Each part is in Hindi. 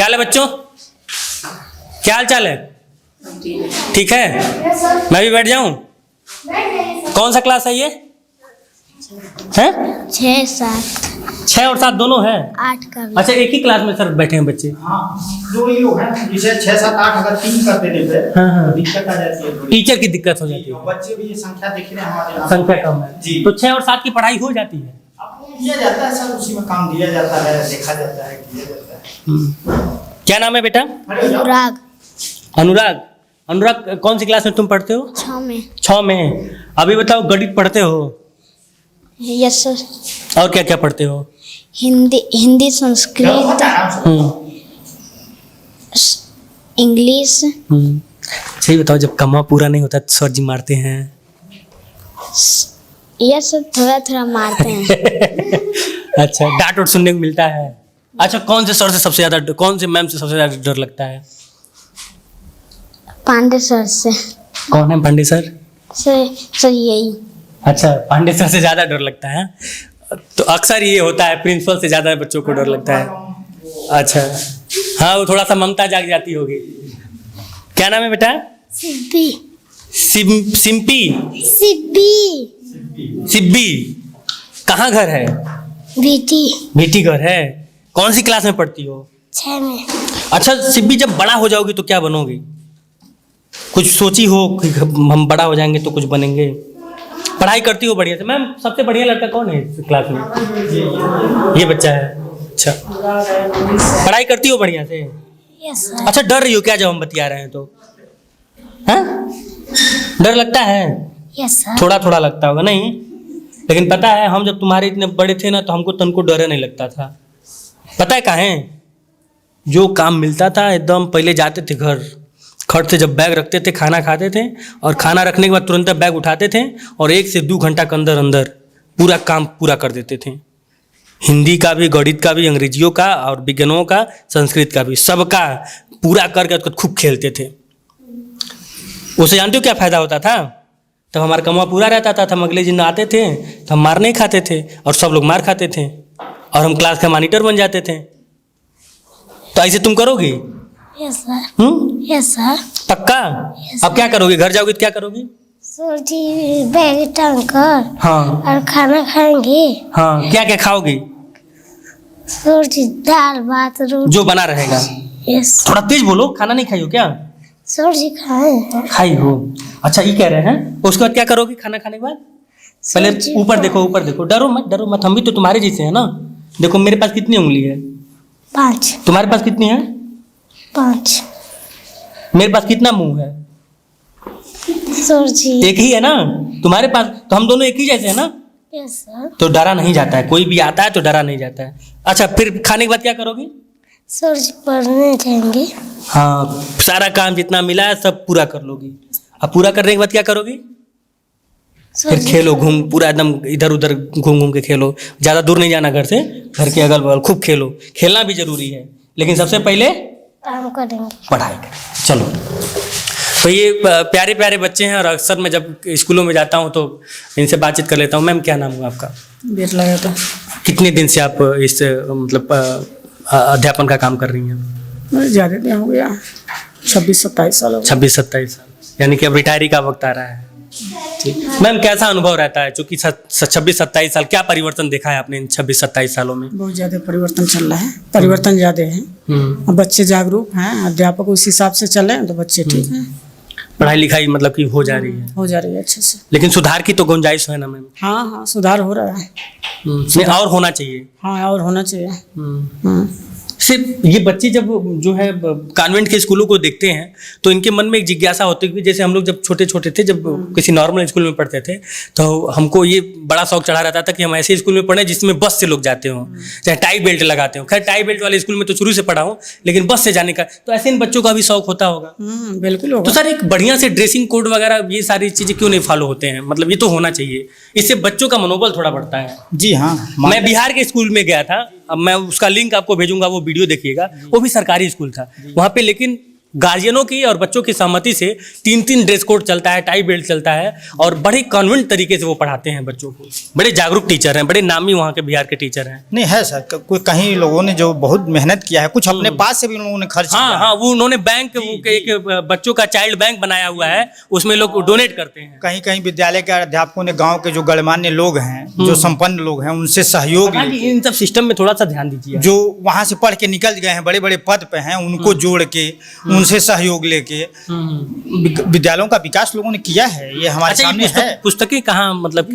क्या हाल है बच्चों? क्या हाल चाल है? ठीक है, मैं भी बैठ जाऊं। कौन सा क्लास है ये? है 6 और 7 दोनों है? 8 का भी। अच्छा, एक ही क्लास में सर बैठे हैं बच्चे? हाँ, जो ये लोग हैं जैसे 6, 7, 8 अगर 3 कर देने पे हाँ। तो दिक्कत आ जाती है थोड़ी। टीचर की दिक्कत हो जाती है, बच्चे भी ये संख्या देख रहे हैं हमारे यहाँ। संख्या कम है जी। तो 6 और 7 की पढ़ाई हो जाती है। अब किया जाता है सर, उसी में काम दिया जाता है, देखा जाता है, किया जाता है। क्या नाम है बेटा? अनुराग अनुराग। अनुराग, कौन सी क्लास में तुम पढ़ते हो? 6 में। 6 में। अभी बताओ, गणित पढ़ते हो? Yes sir. और क्या क्या पढ़ते हो? हिंदी, संस्कृत, इंग्लिश। सही बताओ, जब कमा पूरा नहीं होता तो सर जी मारते हैं? यस सर, थोड़ा थोड़ा मारते हैं। अच्छा, डांट वाट सुनने को मिलता है? अच्छा, कौन से सर से सबसे ज्यादा, कौन से मैम से सबसे ज्यादा डर लगता है? पांडे सर से। कौन है पांडे सर? सर यही। अच्छा, पांडे सर से ज्यादा डर लगता है। तो अक्सर ये होता है, प्रिंसिपल से ज्यादा बच्चों को डर लगता है। अच्छा, हाँ, वो थोड़ा सा ममता जाग जाती होगी। क्या नाम है बेटा? सिब्बी। सिंपी? सिब्बी। कहाँ घर है? बेटी घर है। कौन सी क्लास में पढ़ती हो? 6 में। अच्छा सिब्बी, जब बड़ा हो जाओगी तो क्या बनोगी? कुछ सोची हो कि हम बड़ा हो जाएंगे तो कुछ बनेंगे? पढ़ाई करती हो बढ़िया से? मैम, सबसे बढ़िया लड़का कौन है इस क्लास में? ये बच्चा है। अच्छा, पढ़ाई करती हो बढ़िया से? Yes sir. अच्छा, डर रही हो क्या जब हम बतिया रहे हैं तो? हाँ, डर लगता है? Yes sir. थोड़ा थोड़ा लगता होगा, नहीं? लेकिन पता है, हम जब तुम्हारे इतने बड़े थे ना तो हमको तनको डर नहीं लगता था। पता है काहे? जो काम मिलता था एकदम, पहले जाते थे घर, खट से जब बैग रखते थे, खाना खाते थे, और खाना रखने के बाद तुरंत बैग उठाते थे और 1 से 2 घंटा के अंदर अंदर पूरा काम पूरा कर देते थे। हिंदी का भी, गणित का भी, अंग्रेजियों का और विज्ञानों का, संस्कृत का भी, सबका पूरा करके उसको खूब खेलते थे। उसे जानते हो क्या फायदा होता था? तब हमारा कमवा पूरा रहता था, हम अगले दिन आते थे तो हम मार नहीं खाते थे और सब लोग मार खाते थे और हम क्लास का मॉनिटर बन जाते थे। तो ऐसे तुम करोगी? Yes sir. Yes sir. पक्का? अब क्या करोगे? घर जाओगे तो क्या करोगी? सर जी, बैग टांग कर हाँ और खाना खाएंगे। हाँ, क्या क्या खाओगी? सर जी, दाल भात रोटी। जो बना रहेगा। यस थोड़ा तेज बोलो, खाना नहीं खाई हो क्या? सर जी, खाए। खाई हो। अच्छा, ये कह रहे हैं उसके बाद क्या करोगी खाना खाने के बाद? पहले ऊपर देखो, ऊपर देखो, डरो मत, हम भी तो तुम्हारे जैसे हैं ना। देखो मेरे पास कितनी उंगली है? 5। तुम्हारे पास कितनी है? 5। मेरे पास कितना मुंह है? सर जी। एक ही है ना तुम्हारे पास, तो हम दोनों एक ही जैसे हैं ना। Yes sir. तो डरा नहीं जाता है, कोई भी आता है तो डरा नहीं जाता है। अच्छा, फिर खाने के बाद क्या करोगी? सर जी, पढ़ने जाएंगे। हाँ, सारा काम जितना मिला है सब पूरा कर लोगी। अब पूरा करने के बाद क्या करोगी? फिर खेलो, घूम पूरा एकदम इधर उधर घूम के खेलो। ज़्यादा दूर नहीं जाना घर से, घर के अगल बगल खूब खेलो। खेलना भी जरूरी है, लेकिन सबसे पहले काम करेंगे, पढ़ाई करें। चलो, तो ये प्यारे प्यारे बच्चे हैं और अक्सर मैं जब स्कूलों में जाता हूँ तो इनसे बातचीत कर लेता हूँ। मैम, क्या नाम हुआ आपका? बेट लगा था। कितने दिन से आप इस मतलब अध्यापन का काम कर रही हैं? ज़्यादा दिन हो गया, 26-27 साल हो गए। 26-27 साल, यानी कि अब रिटायरी का वक्त आ रहा है। ठीक। मैम, कैसा अनुभव रहता है? चूँकि 26-27 साल, क्या परिवर्तन देखा है आपने इन 26-27 सालों में? बहुत ज़्यादा परिवर्तन चल रहा है, परिवर्तन ज़्यादा है। अब बच्चे जागरूक हैं, अध्यापक उस हिसाब से चले तो बच्चे ठीक हैं। पढ़ाई लिखाई मतलब कि हो जा रही है? हो जा रही है अच्छे से। लेकिन सुधार की तो गुंजाइश है ना मैम? हाँ, सुधार हो रहा है। नहीं, और होना चाहिए। हाँ, और होना चाहिए। सिर्फ ये बच्चे जब जो है कॉन्वेंट के स्कूलों को देखते हैं तो इनके मन में एक जिज्ञासा होती है कि जैसे हम लोग जब छोटे छोटे थे, जब किसी नॉर्मल स्कूल में पढ़ते थे तो हमको ये बड़ा शौक चढ़ा रहता था कि हम ऐसे स्कूल में पढ़ें जिसमें बस से लोग जाते हों, चाहे टाई बेल्ट लगाते हो। खैर, टाई बेल्ट वाले स्कूल में तो शुरू से पढ़ा हूँ, लेकिन बस से जाने का तो ऐसे इन बच्चों का भी शौक होता होगा। बिल्कुल होगा। तो सर, एक बढ़िया से ड्रेसिंग कोड वगैरह ये सारी चीज़ें क्यों नहीं फॉलो होते हैं? मतलब ये तो होना चाहिए, इससे बच्चों का मनोबल थोड़ा बढ़ता है। जी हाँ, मैं बिहार के स्कूल में गया था, अब मैं उसका लिंक आपको भेजूंगा, वो वीडियो देखिएगा। वो भी सरकारी स्कूल था वहाँ पे, लेकिन गार्जियनों की और बच्चों की सहमति से 3-3 ड्रेस कोड चलता है, टाई बेल्ट चलता है और बड़े कॉन्वेंट तरीके से वो पढ़ाते हैं बच्चों को। बड़े जागरूक टीचर हैं, बड़े नामी वहाँ के बिहार के टीचर हैं। नहीं है सर, कोई कहीं लोगों ने जो बहुत मेहनत किया है, कुछ अपने पास से भी लोगों ने खर्च किया हाँ है। हाँ, वो उन्होंने बैंक एक बच्चों का चाइल्ड बैंक बनाया हुआ है, उसमें लोग डोनेट करते हैं। कहीं कहीं विद्यालय के अध्यापकों ने गांव के जो गणमान्य लोग हैं, जो संपन्न लोग हैं, उनसे सहयोग प्रधान जी, लेके, इन सब सिस्टम में थोड़ा सा ध्यान दीजिए। जो वहां से पढ़ के निकल गए हैं, बड़े बड़े पद पे हैं, उनको जोड़ के, उनसे सहयोग लेके विद्यालयों का विकास लोगों ने किया है। ये हमारे अच्छा, सामने ये है। पुस्तकें कहाँ मतलब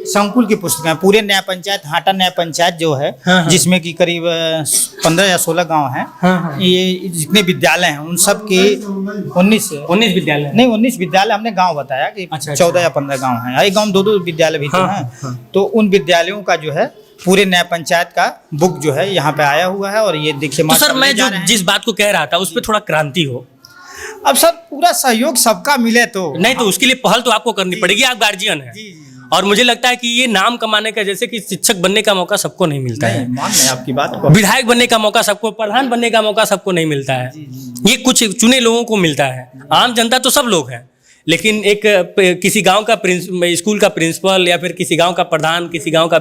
संकुल की पुस्तकें, पूरे न्याय पंचायत, हाटा न्याय पंचायत जो है, हाँ। जिसमें कि करीब 15 या 16 गांव हैं, हाँ। ये जितने विद्यालय हैं उन सब के 19 विद्यालय नहीं 19 विद्यालय हमने गांव बताया कि अच्छा, 14 या 15 गांव हैं। एक गांव में 2-2 विद्यालय भी तो हाँ, हैं। हाँ। तो उन विद्यालयों का जो है पूरे न्याय पंचायत का बुक जो है यहाँ पे आया हुआ है। और ये देखिए तो सर, मैं ले जा जो रहे हैं। जिस बात को कह रहा था उस पर थोड़ा क्रांति हो। अब सर पूरा सहयोग सबका मिले तो नहीं तो उसके लिए पहल तो आपको करनी पड़ेगी, आप गार्जियन हैं। और मुझे लगता है कि ये नाम कमाने का, जैसे कि शिक्षक बनने का मौका सबको नहीं मिलता है, मान रहे हैं आपकी बात को। विधायक बनने का मौका सबको, प्रधान बनने का मौका सबको नहीं मिलता है, ये कुछ चुने लोगों को मिलता है। आम जनता तो सब लोग हैं, लेकिन एक किसी गांव का स्कूल का प्रिंसिपल या फिर किसी गांव का प्रधान, किसी गांव का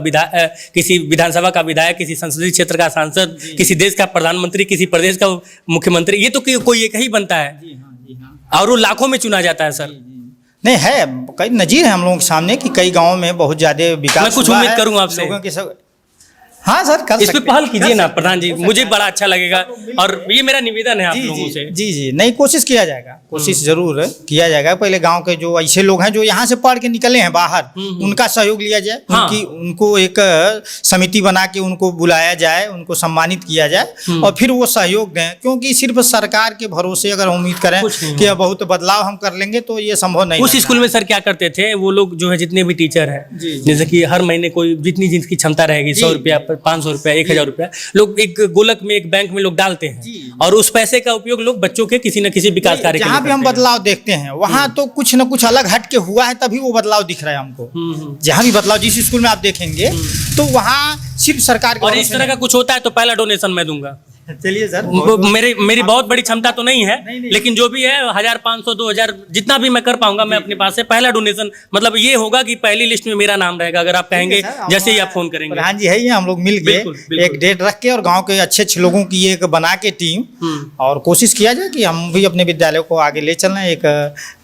किसी विधानसभा का विधायक, किसी संसदीय क्षेत्र का सांसद, किसी देश का प्रधानमंत्री, किसी प्रदेश का मुख्यमंत्री, ये तो कोई एक ही बनता है और वो लाखों में चुना जाता है सर। नहीं है, कई नजीर है हम लोगों के सामने कि कई गांवों में बहुत ज्यादा विकास मैं कुछ हुआ उम्मीद है करूंगा आपसे। लोगों के सब। हाँ सर, कर इस पे सकते पहल हैं। कीजिए ना प्रधान जी, मुझे बड़ा अच्छा लगेगा और ये मेरा निवेदन है आप जी लोगों जी से। जी जी नहीं, कोशिश किया जाएगा, कोशिश जरूर किया जाएगा। पहले गांव के जो ऐसे लोग हैं जो यहाँ से पढ़ के निकले हैं बाहर, उनका सहयोग लिया जाए। हाँ। उनको एक समिति बना के उनको बुलाया जाए, उनको सम्मानित किया जाए और फिर वो सहयोग दें। क्योंकि सिर्फ सरकार के भरोसे अगर हम उम्मीद करें कुछ नहीं कि बहुत बदलाव हम कर लेंगे तो ये संभव नहीं उस रहता स्कूल है। में सर क्या करते थे वो लोग जो है, जितने भी टीचर हैं, जैसे कि हर महीने कोई जितनी जिनकी क्षमता रहेगी, 100 रुपया, 500 रुपया, 1000 रुपया, लोग एक गोलक में, एक बैंक में लोग डालते हैं और उस पैसे का उपयोग लोग बच्चों के किसी न किसी विकास कार्य के लिए जहाँ भी हम करते हैं। बदलाव देखते हैं वहाँ तो कुछ न कुछ अलग हट के हुआ है, तभी वो बदलाव दिख रहा है हमको। जहाँ भी बदलाव, जिस स्कूल में आप देखेंगे तो वहाँ सिर्फ सरकार के और इस तरह का कुछ होता है तो पहला डोनेशन मैं दूंगा। चलिए सर, मेरी बहुत बड़ी क्षमता तो नहीं है, लेकिन जो भी है 1000, 500, 2000 जितना भी मैं कर पाऊंगा मैं अपने पास से पहला डोनेशन, मतलब ये होगा कि पहली लिस्ट में मेरा नाम रहेगा। अगर आप कहेंगे, जैसे ही आप फोन करेंगे। प्रधान जी है ये, हम लोग मिल के एक डेट रख के और गांव के अच्छे अच्छे लोगों की एक बना के टीम, और कोशिश किया जाए कि हम भी अपने विद्यालय को आगे ले चलना, एक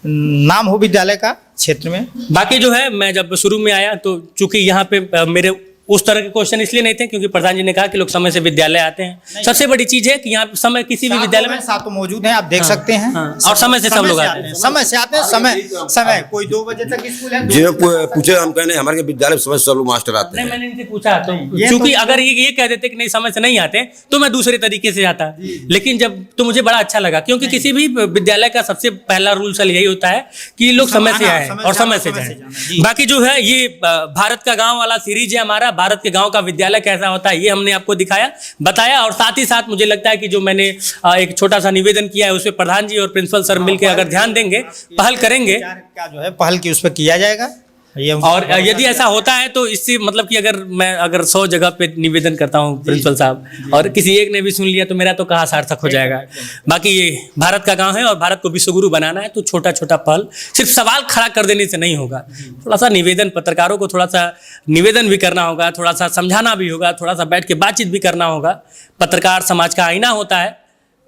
नाम हो विद्यालय का क्षेत्र में। बाकी जो है, मैं जब शुरू में आया तो चूंकि यहाँ पे मेरे उस तरह के क्वेश्चन इसलिए नहीं थे क्योंकि प्रधान जी ने कहा कि लोग समय से विद्यालय आते हैं। सबसे बड़ी चीज है कि यहाँ समय किसी भी विद्यालय में साथ तो मौजूद है, आप देख सकते हैं। और समय से सब लोग आते हैं। समय से आते हैं, समय कोई 2 बजे तक स्कूल है। जी पूछे, हम कहने हमारे विद्यालय में समय से सब लोग मास्टर आते नहीं, हैं। मैंने इनसे पूछा तो क्योंकि अगर ये कह देते कि नहीं समय से नहीं आते तो मैं दूसरे तरीके से आता, लेकिन जब तो मुझे बड़ा अच्छा लगा क्योंकि किसी भी विद्यालय का सबसे पहला रूल यही होता है कि लोग समय से आए और समय से जाए। बाकी जो है, ये भारत का गाँव वाला सीरीज है हमारा, भारत के गाँव का विद्यालय कैसा होता है ये हमने आपको दिखाया, बताया। और साथ ही साथ मुझे लगता है कि जो मैंने एक छोटा सा निवेदन किया है उस पर प्रधान जी और प्रिंसिपल सर मिलकर अगर ध्यान देंगे, पहल करेंगे, क्या जो है पहल की उस पर किया जाएगा। और यदि ऐसा होता है तो इससे मतलब कि अगर 100 जगह पे निवेदन करता हूँ प्रिंसिपल साहब और किसी एक ने भी सुन लिया तो मेरा तो कहाँ सार्थक हो जाएगा। बाकी ये भारत का गांव है और भारत को विश्वगुरु बनाना है, तो छोटा छोटा पहल सिर्फ सवाल खड़ा कर देने से नहीं होगा। थोड़ा सा निवेदन, पत्रकारों को थोड़ा सा निवेदन भी करना होगा, थोड़ा सा समझाना भी होगा, थोड़ा सा बैठ के बातचीत भी करना होगा। पत्रकार समाज का आईना होता है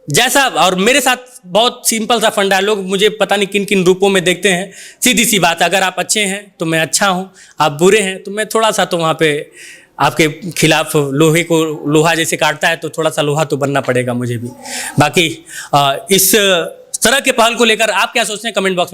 जैसा, और मेरे साथ बहुत सिंपल सा फंडा है। लोग मुझे पता नहीं किन किन रूपों में देखते हैं। सीधी सी बात, अगर आप अच्छे हैं तो मैं अच्छा हूं, आप बुरे हैं तो मैं थोड़ा सा तो वहाँ पे आपके खिलाफ लोहे को लोहा जैसे काटता है तो थोड़ा सा लोहा तो बनना पड़ेगा मुझे भी। बाकी इस तरह के पहल को लेकर आप क्या सोचते हैं कमेंट बॉक्स में